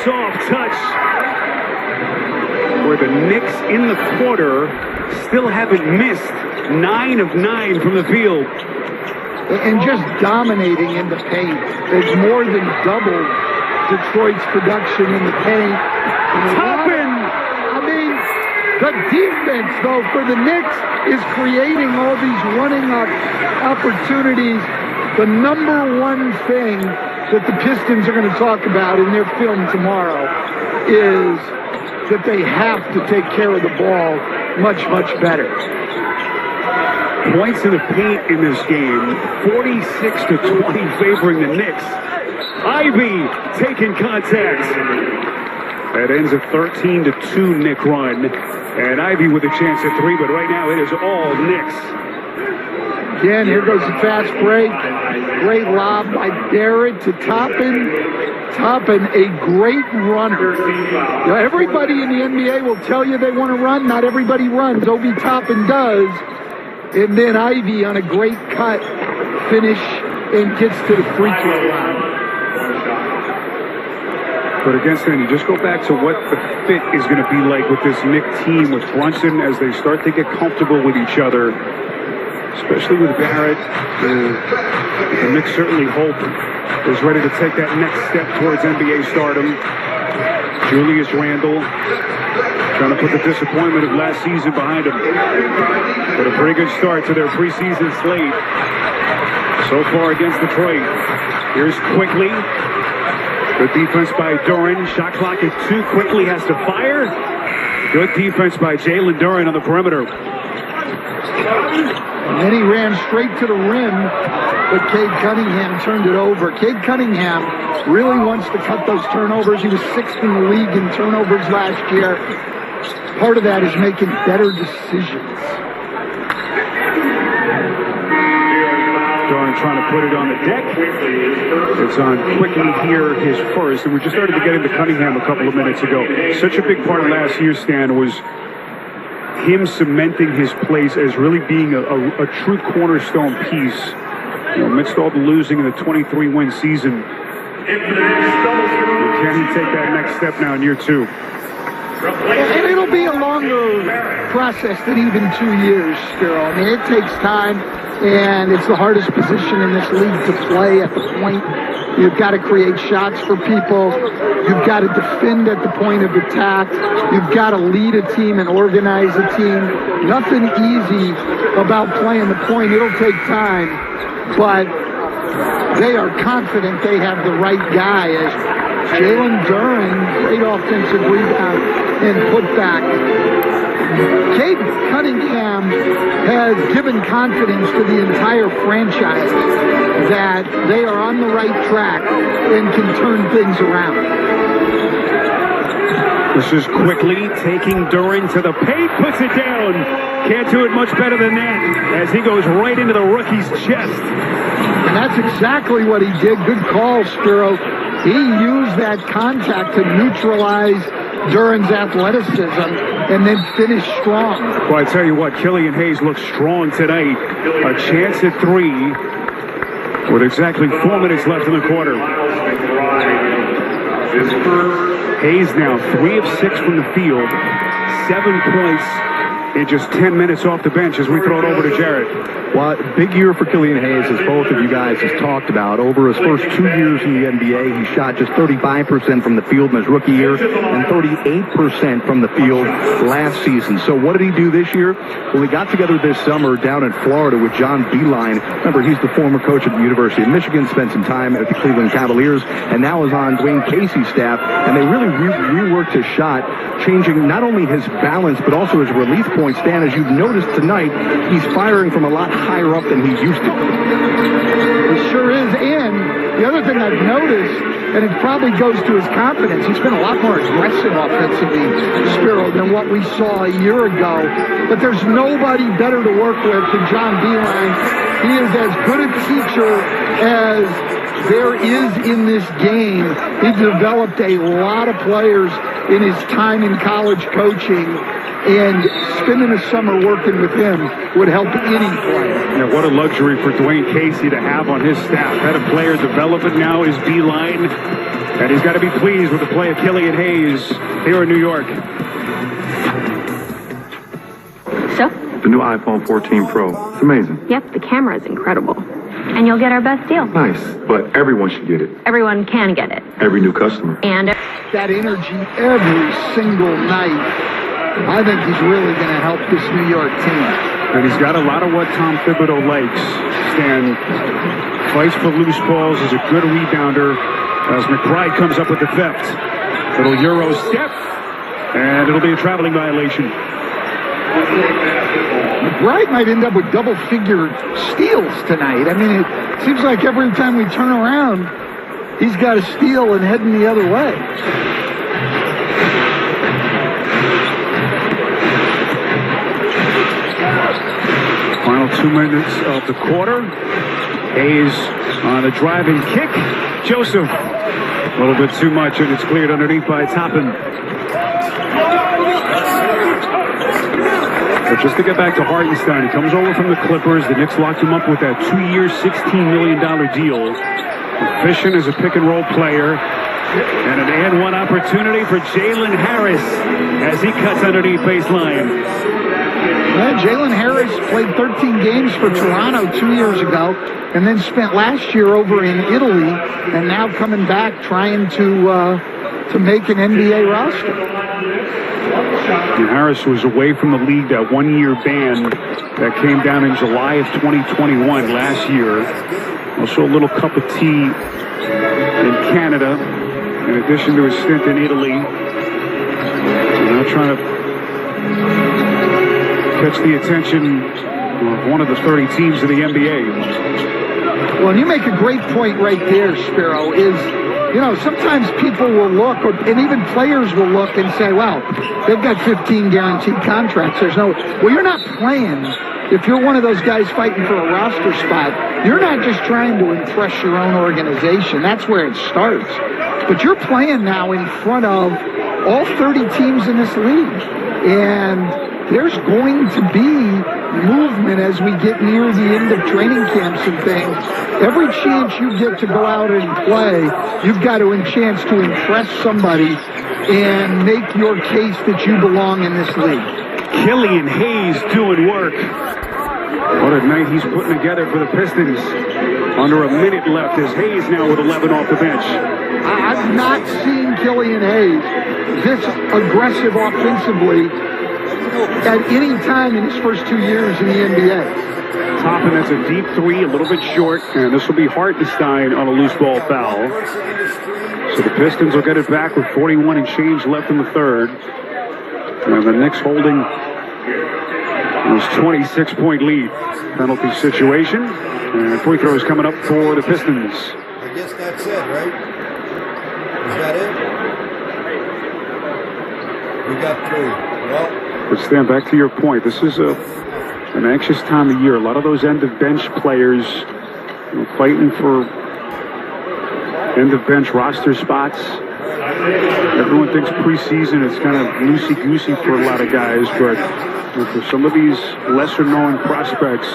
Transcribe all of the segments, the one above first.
soft touch where the Knicks in the quarter still haven't missed 9 of 9 from the field. And just dominating in the paint. They've more than doubled Detroit's production in the paint. Toppin! I mean, the defense, though, for the Knicks is creating all these running up opportunities. The number one thing that the Pistons are going to talk about in their film tomorrow is that they have to take care of the ball much, much better. Points in the paint in this game, 46-20 favoring the Knicks. Ivy taking contact. That ends a 13-2 Knick run. And Ivy with a chance at 3, but right now it is all Knicks. Again, here goes the fast break. Great lob by Barrett to Toppin. Toppin, a great runner. Now, everybody in the NBA will tell you they want to run. Not everybody runs. Obi Toppin does. And then Ivy on a great cut finish and gets to the free throw line. But against them, you just go back to what the fit is going to be like with this Knick team, with Brunson as they start to get comfortable with each other, especially with Barrett. The Knicks certainly hope is ready to take that next step towards NBA stardom. Julius Randle trying to put the disappointment of last season behind him. But a pretty good start to their preseason slate so far against Detroit. Here's Quickly. Good defense by Duren. Shot clock at 2. Quickly has to fire. Good defense by Jalen Duren on the perimeter. And then he ran straight to the rim, but Cade Cunningham turned it over. Cade Cunningham really wants to cut those turnovers. He was 6th in the league in turnovers last year. Part of that is making better decisions. Duren trying to put it on the deck. It's on Quickly here, his first. And we just started to get into Cunningham a couple of minutes ago. Such a big part of last year's stand was him cementing his place as really being a true cornerstone piece. You know, amidst all the losing in the 23-win season. Can he take that next step now in year 2? And it'll be a longer process than even 2 years, Spiro. I mean, it takes time, and it's the hardest position in this league to play at the point. You've got to create shots for people. You've got to defend at the point of attack. You've got to lead a team and organize a team. Nothing easy about playing the point. It'll take time, but they are confident they have the right guy. As Jalen Duren, great offensive rebound and putback. Cade Cunningham has given confidence to the entire franchise that they are on the right track and can turn things around. This is Quickly taking Duren to the paint, puts it down. Can't do it much better than that as he goes right into the rookie's chest. And that's exactly what he did. Good call, Spiro. He used that contact to neutralize Duren's athleticism and then finish strong. Well, I tell you what, Killian Hayes looks strong tonight. A chance at 3 with exactly 4 minutes left in the quarter. Hayes now 3 of 6 from the field, 7 points in just 10 minutes off the bench as we throw it over to Jared. Well, big year for Killian Hayes, as both of you guys have talked about. Over his first 2 years in the NBA, he shot just 35% from the field in his rookie year and 38% from the field last season. So what did he do this year? Well, he got together this summer down in Florida with John Beilein. Remember, he's the former coach at the University of Michigan, spent some time at the Cleveland Cavaliers, and now is on Dwayne Casey's staff. And they really reworked his shot, changing not only his balance, but also his release point stand. As you've noticed tonight, he's firing from a lot higher up than he used to. He sure is. And the other thing I've noticed, and it probably goes to his confidence, he's been a lot more aggressive offensively, Spiro, than what we saw a year ago. But there's nobody better to work with than John Beilein. He is as good a teacher as there is in this game. He developed a lot of players in his time in college coaching, and spending a summer working with him would help any player. Yeah, what a luxury for Dwayne Casey to have on his staff. Head of player development now is Beilein. And he's got to be pleased with the play of Killian Hayes here in New York. So? The new iPhone 14 Pro. It's amazing. Yep, the camera is incredible. And you'll get our best deal. Nice, but everyone should get it. Everyone can get it. Every new customer. And that energy every single night. I think he's really going to help this New York team. And he's got a lot of what Tom Thibodeau likes. Stan fights for loose balls, is a good rebounder. As McBride comes up with the theft. Little Euro step. And it'll be a traveling violation. McBride might end up with double-figure steals tonight. I mean, it seems like every time we turn around, he's got a steal and heading the other way. Final 2 minutes of the quarter. Hayes on a driving kick. Joseph, a little bit too much, and it's cleared underneath by Toppin. But just to get back to Hartenstein, he comes over from the Clippers. The Knicks locked him up with that 2-year, $16 million deal. Efficient as a pick-and-roll player. And an and-one opportunity for Jalen Harris as he cuts underneath baseline. Well, Jalen Harris played 13 games for Toronto 2 years ago and then spent last year over in Italy and now coming back trying to make an NBA roster. And Harris was away from the league, that 1-year ban that came down in July of 2021 last year. Also a little cup of tea in Canada, in addition to his stint in Italy. Now trying to catch the attention of one of the 30 teams in the NBA. Well, and you make a great point right there, Spiro, is, you know, sometimes people will look, and even players will look and say, well, they've got 15 guaranteed contracts. Well, you're not playing. If you're one of those guys fighting for a roster spot, you're not just trying to impress your own organization. That's where it starts. But you're playing now in front of all 30 teams in this league. And there's going to be movement as we get near the end of training camps and things. Every chance you get to go out and play, you've got a chance to impress somebody and make your case that you belong in this league. Killian Hayes doing work. What a night he's putting together for the Pistons. Under a minute left as Hayes now with 11 off the bench. I've not seen Killian Hayes this aggressive offensively at any time in his first 2 years in the NBA. Toppin, that's a deep three, a little bit short, and this will be Hartenstein on a loose ball foul. So the Pistons will get it back with 41 and change left in the third. And the Knicks holding this 26-point lead. Penalty situation. And free throws coming up for the Pistons. I guess that's it, right? Is that it? We got 3. Well, but Stan, back to your point, this is an anxious time of year. A lot of those end-of-bench players fighting for end-of-bench roster spots. Everyone thinks preseason is kind of loosey-goosey for a lot of guys, but for some of these lesser-known prospects,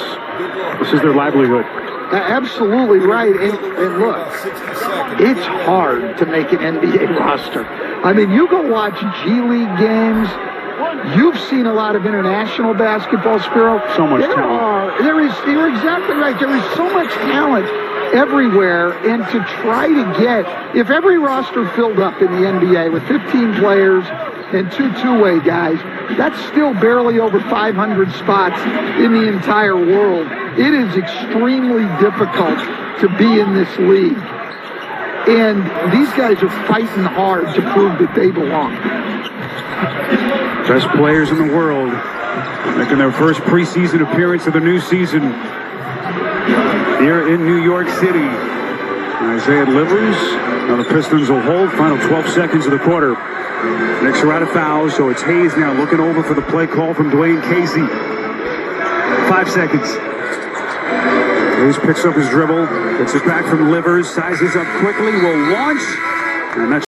this is their livelihood. Absolutely right. And look, it's hard to make an NBA roster. I mean, you go watch G League games. You've seen a lot of international basketball, Spiro. So much talent. You're exactly right. There is so much talent everywhere, and to try to get, if every roster filled up in the NBA with 15 players and 2 two-way guys, that's still barely over 500 spots in the entire world. It is extremely difficult to be in this league. And these guys are fighting hard to prove that they belong. Best players in the world making their first preseason appearance of the new season here in New York City. Isaiah delivers. Now the Pistons will hold. Final 12 seconds of the quarter. Knicks are out of fouls, so it's Hayes now looking over for the play call from Dwayne Casey. 5 seconds. Hayes picks up his dribble, gets it back from Livers, sizes up quickly, will launch, and that's